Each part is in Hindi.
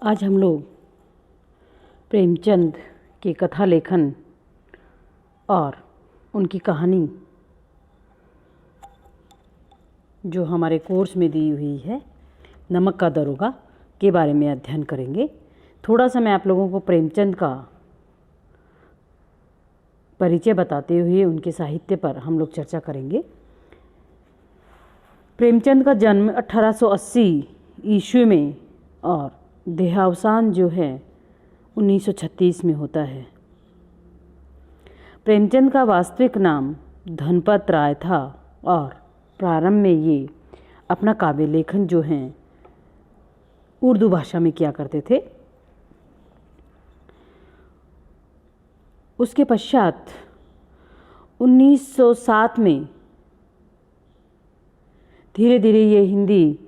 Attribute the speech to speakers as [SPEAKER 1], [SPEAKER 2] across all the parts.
[SPEAKER 1] आज हम लोग प्रेमचंद के कथा लेखन और उनकी कहानी जो हमारे कोर्स में दी हुई है नमक का दरोगा के बारे में अध्ययन करेंगे। थोड़ा सा मैं आप लोगों को प्रेमचंद का परिचय बताते हुए उनके साहित्य पर हम लोग चर्चा करेंगे। प्रेमचंद का जन्म 1880 ईस्वी में और देहावसान जो है 1936 में होता है। प्रेमचंद का वास्तविक नाम धनपत राय था और प्रारंभ में ये अपना काव्य लेखन जो है उर्दू भाषा में किया करते थे। उसके पश्चात 1907 में धीरे धीरे ये हिंदी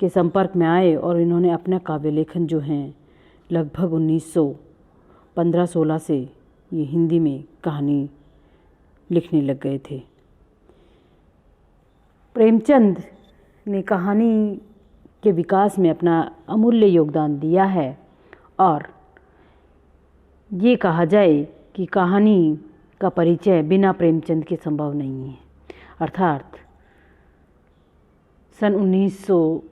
[SPEAKER 1] के संपर्क में आए और इन्होंने अपना काव्य लेखन जो है लगभग 1915-16 से ये हिंदी में कहानी लिखने लग गए थे। प्रेमचंद ने कहानी के विकास में अपना अमूल्य योगदान दिया है और ये कहा जाए कि कहानी का परिचय बिना प्रेमचंद के संभव नहीं है। अर्थात सन 1900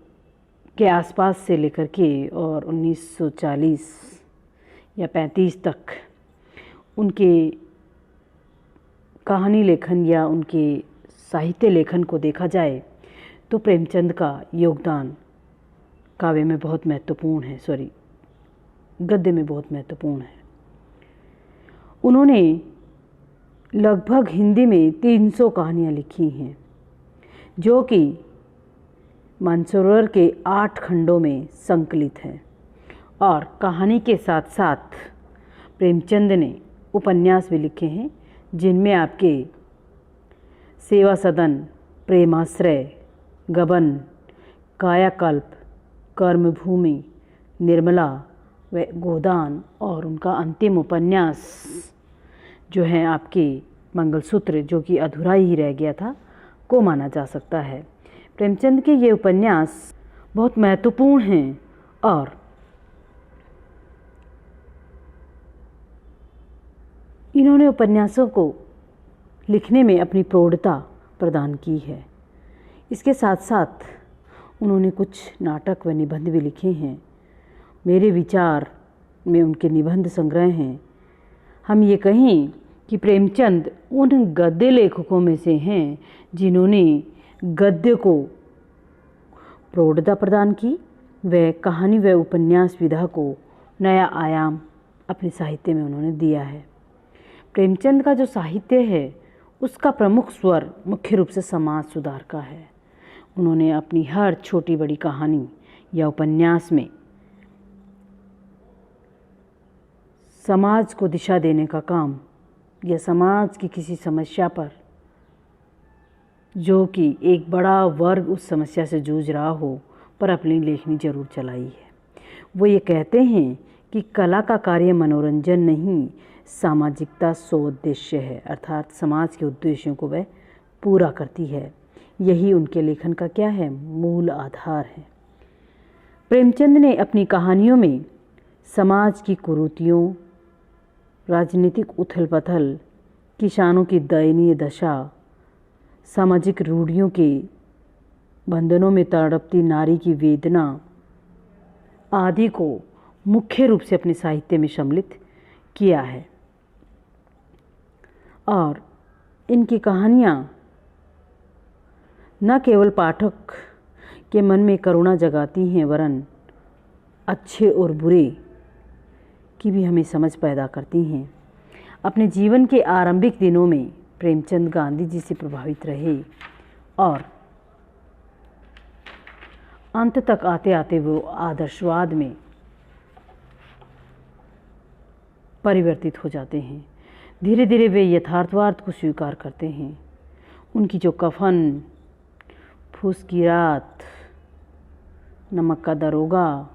[SPEAKER 1] के आसपास से लेकर के और 1940 या 35 तक उनके कहानी लेखन या उनके साहित्य लेखन को देखा जाए तो प्रेमचंद का योगदान काव्य में बहुत महत्वपूर्ण है, गद्य में बहुत महत्वपूर्ण है। उन्होंने लगभग हिंदी में 300 कहानियाँ लिखी हैं जो कि मानसरोवर के 8 खंडों में संकलित हैं और कहानी के साथ साथ प्रेमचंद ने उपन्यास भी लिखे हैं जिनमें आपके सेवा सदन, प्रेमाश्रय, गबन, कायाकल्प, कर्मभूमि, निर्मला व गोदान और उनका अंतिम उपन्यास जो है आपके मंगलसूत्र जो कि अधूरा ही रह गया था को माना जा सकता है। प्रेमचंद के ये उपन्यास बहुत महत्वपूर्ण हैं और इन्होंने उपन्यासों को लिखने में अपनी प्रौढ़ता प्रदान की है। इसके साथ साथ उन्होंने कुछ नाटक व निबंध भी लिखे हैं। मेरे विचार में उनके निबंध संग्रह हैं। हम ये कहें कि प्रेमचंद उन गद्य लेखकों में से हैं जिन्होंने गद्य को प्रौढ़ता प्रदान की व कहानी व उपन्यास विधा को नया आयाम अपने साहित्य में उन्होंने दिया है। प्रेमचंद का जो साहित्य है उसका प्रमुख स्वर मुख्य रूप से समाज सुधार का है। उन्होंने अपनी हर छोटी बड़ी कहानी या उपन्यास में समाज को दिशा देने का काम या समाज की किसी समस्या पर जो कि एक बड़ा वर्ग उस समस्या से जूझ रहा हो पर अपनी लेखनी जरूर चलाई है। वो ये कहते हैं कि कला का कार्य मनोरंजन नहीं, सामाजिकता सोद्देश्य है। अर्थात समाज के उद्देश्यों को वह पूरा करती है। यही उनके लेखन का क्या है, मूल आधार है। प्रेमचंद ने अपनी कहानियों में समाज की कुरीतियों, राजनीतिक उथल पथल, किसानों की दयनीय दशा, सामाजिक रूढ़ियों के बंधनों में तड़पती नारी की वेदना आदि को मुख्य रूप से अपने साहित्य में सम्मिलित किया है। और इनकी कहानियाँ न केवल पाठक के मन में करुणा जगाती हैं वरन अच्छे और बुरे की भी हमें समझ पैदा करती हैं। अपने जीवन के आरंभिक दिनों में प्रेमचंद गांधी जी से प्रभावित रहे और अंत तक आते आते वो आदर्शवाद में परिवर्तित हो जाते हैं। धीरे धीरे वे यथार्थवाद को स्वीकार करते हैं। उनकी जो कफन, फूस की रात, नमक का दरोगा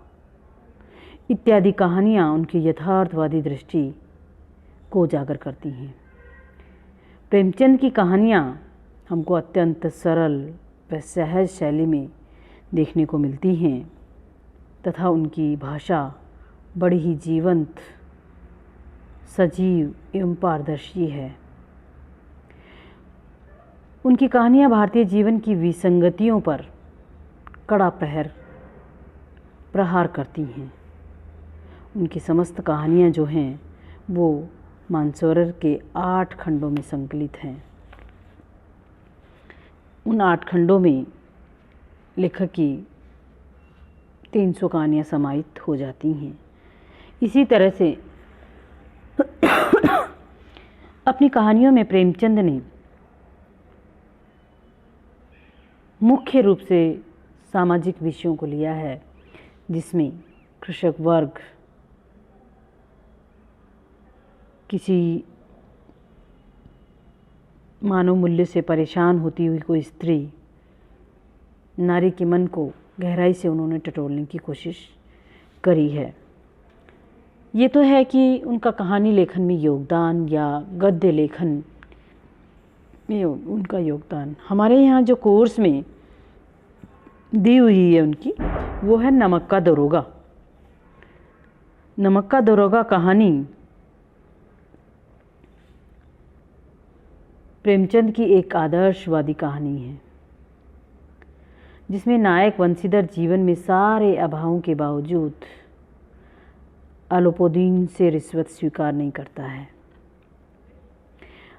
[SPEAKER 1] इत्यादि कहानियाँ उनकी यथार्थवादी दृष्टि को उजागर करती हैं। प्रेमचंद की कहानियाँ हमको अत्यंत सरल व सहज शैली में देखने को मिलती हैं तथा उनकी भाषा बड़ी ही जीवंत, सजीव एवं पारदर्शी है। उनकी कहानियाँ भारतीय जीवन की विसंगतियों पर कड़ा प्रहार करती हैं। उनकी समस्त कहानियाँ जो हैं वो मानसरोवर के 8 खंडों में संकलित हैं। उन 8 खंडों में लेखक की 300 कहानियाँ समाहित हो जाती हैं। इसी तरह से अपनी कहानियों में प्रेमचंद ने मुख्य रूप से सामाजिक विषयों को लिया है, जिसमें कृषक वर्ग, किसी मानव मूल्य से परेशान होती हुई कोई स्त्री, नारी के मन को गहराई से उन्होंने टटोलने की कोशिश करी है। ये तो है कि उनका कहानी लेखन में योगदान या गद्य लेखन में उनका योगदान। हमारे यहाँ जो कोर्स में दी हुई है उनकी, वो है नमक का दरोगा। नमक का दरोगा कहानी प्रेमचंद की एक आदर्शवादी कहानी है, जिसमें नायक वंशीधर जीवन में सारे अभावों के बावजूद अलोपोदीन से रिश्वत स्वीकार नहीं करता है।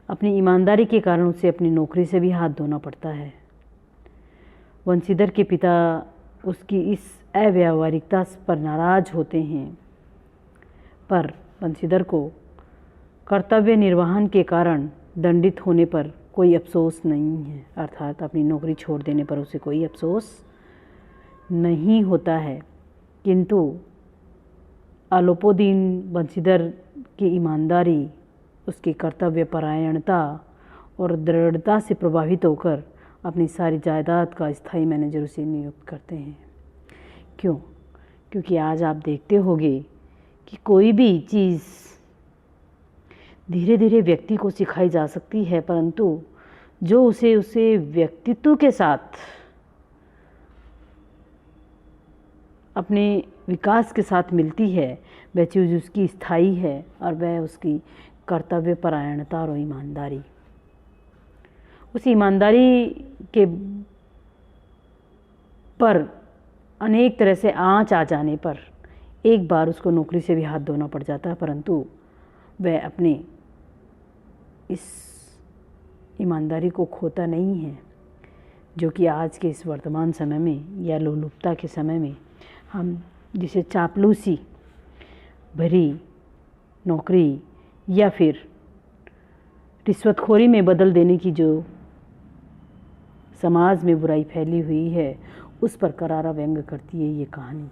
[SPEAKER 1] अपनी ईमानदारी के कारण उसे अपनी नौकरी से भी हाथ धोना पड़ता है। वंशीधर के पिता उसकी इस अव्यावहारिकता पर नाराज होते हैं, पर वंशीधर को कर्तव्य निर्वहन के कारण दंडित होने पर कोई अफसोस नहीं है, अर्थात अपनी नौकरी छोड़ देने पर उसे कोई अफसोस नहीं होता है। किंतु अलोपोदीन वंशीधर की ईमानदारी, उसकी कर्तव्य परायणता और दृढ़ता से प्रभावित होकर अपनी सारी जायदाद का स्थायी मैनेजर उसे नियुक्त करते हैं। क्यों? क्योंकि आज आप देखते होंगे कि कोई भी चीज़ धीरे धीरे व्यक्ति को सिखाई जा सकती है, परंतु जो उसे व्यक्तित्व के साथ, अपने विकास के साथ मिलती है, वह चीज़ उसकी स्थायी है और वह उसकी कर्तव्य परायणता और ईमानदारी। उस ईमानदारी के पर अनेक तरह से आँच आ जाने पर एक बार उसको नौकरी से भी हाथ धोना पड़ जाता है, परंतु वह अपने इस ईमानदारी को खोता नहीं है, जो कि आज के इस वर्तमान समय में या लोलुपता के समय में हम जिसे चापलूसी भरी नौकरी या फिर रिश्वतखोरी में बदल देने की जो समाज में बुराई फैली हुई है, उस पर करारा व्यंग करती है ये कहानी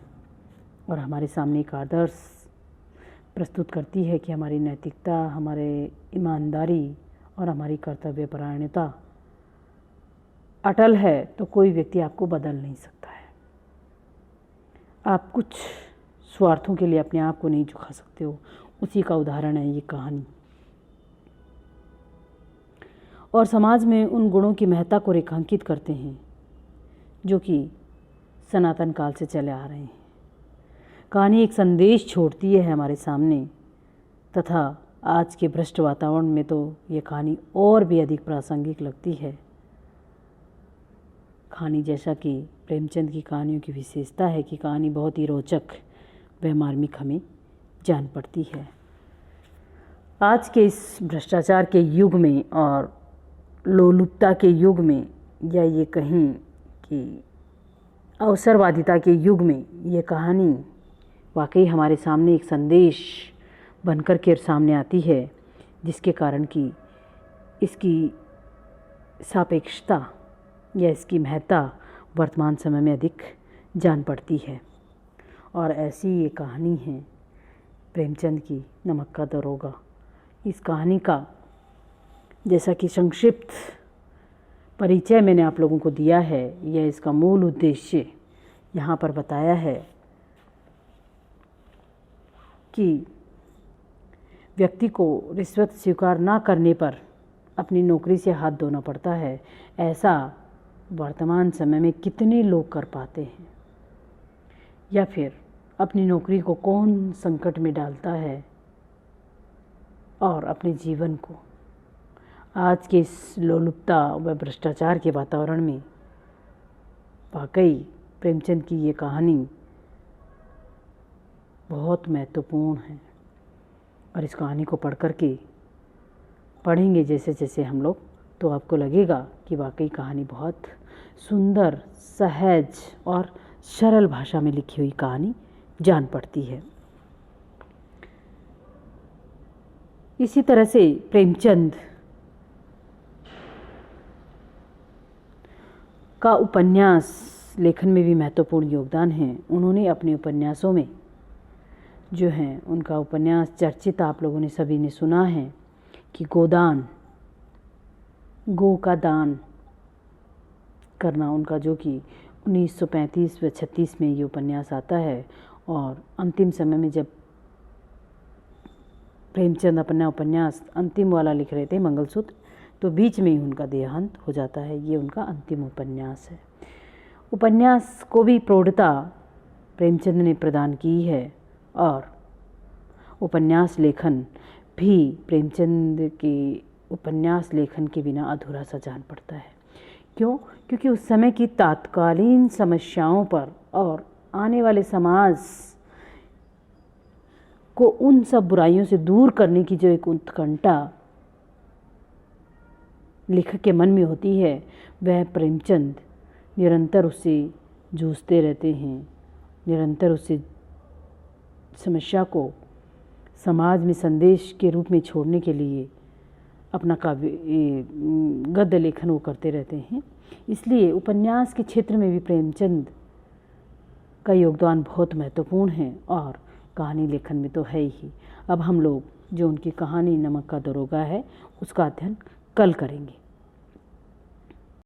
[SPEAKER 1] और हमारे सामने एक आदर्श प्रस्तुत करती है कि हमारी नैतिकता, हमारे ईमानदारी और हमारी कर्तव्य परायणता अटल है तो कोई व्यक्ति आपको बदल नहीं सकता है। आप कुछ स्वार्थों के लिए अपने आप को नहीं झुका सकते हो, उसी का उदाहरण है ये कहानी। और समाज में उन गुणों की महत्ता को रेखांकित करते हैं जो कि सनातन काल से चले आ रहे हैं। कहानी एक संदेश छोड़ती है हमारे सामने, तथा आज के भ्रष्ट वातावरण में तो ये कहानी और भी अधिक प्रासंगिक लगती है। कहानी, जैसा कि प्रेमचंद की कहानियों की विशेषता है कि कहानी बहुत ही रोचक व मार्मिक हमें जान पड़ती है। आज के इस भ्रष्टाचार के युग में और लोलुपता के युग में, या ये कहीं कि अवसरवादिता के युग में, ये कहानी वाकई हमारे सामने एक संदेश बनकर के सामने आती है, जिसके कारण कि इसकी सापेक्षता या इसकी महत्ता वर्तमान समय में अधिक जान पड़ती है। और ऐसी ये कहानी है प्रेमचंद की नमक का दरोगा। इस कहानी का जैसा कि संक्षिप्त परिचय मैंने आप लोगों को दिया है, यह इसका मूल उद्देश्य यहाँ पर बताया है कि व्यक्ति को रिश्वत स्वीकार ना करने पर अपनी नौकरी से हाथ धोना पड़ता है। ऐसा वर्तमान समय में कितने लोग कर पाते हैं, या फिर अपनी नौकरी को कौन संकट में डालता है और अपने जीवन को आज के इस लोलुपता व भ्रष्टाचार के वातावरण में। वाकई प्रेमचंद की ये कहानी बहुत महत्वपूर्ण है और इस कहानी को पढ़ेंगे जैसे जैसे हम लोग, तो आपको लगेगा कि वाकई कहानी बहुत सुंदर, सहज और सरल भाषा में लिखी हुई कहानी जान पड़ती है। इसी तरह से प्रेमचंद का उपन्यास लेखन में भी महत्वपूर्ण योगदान है। उन्होंने अपने उपन्यासों में जो हैं, उनका उपन्यास चर्चित आप लोगों ने सभी ने सुना है कि गोदान, गो का दान करना, उनका जो कि 1935 व 36 में ये उपन्यास आता है। और अंतिम समय में जब प्रेमचंद अपना उपन्यास अंतिम वाला लिख रहे थे, मंगलसूत्र, तो बीच में ही उनका देहांत हो जाता है। ये उनका अंतिम उपन्यास है। उपन्यास को भी प्रौढ़ता प्रेमचंद ने प्रदान की है और उपन्यास लेखन भी प्रेमचंद के उपन्यास लेखन के बिना अधूरा सा जान पड़ता है। क्यों? क्योंकि उस समय की तात्कालीन समस्याओं पर और आने वाले समाज को उन सब बुराइयों से दूर करने की जो एक उत्कंठा लेखक के मन में होती है, वह प्रेमचंद निरंतर उससे जूझते रहते हैं, निरंतर उससे समस्या को समाज में संदेश के रूप में छोड़ने के लिए अपना गद्य लेखन वो करते रहते हैं। इसलिए उपन्यास के क्षेत्र में भी प्रेमचंद का योगदान बहुत महत्वपूर्ण है और कहानी लेखन में तो है ही। अब हम लोग जो उनकी कहानी नमक का दरोगा है, उसका अध्ययन कल करेंगे।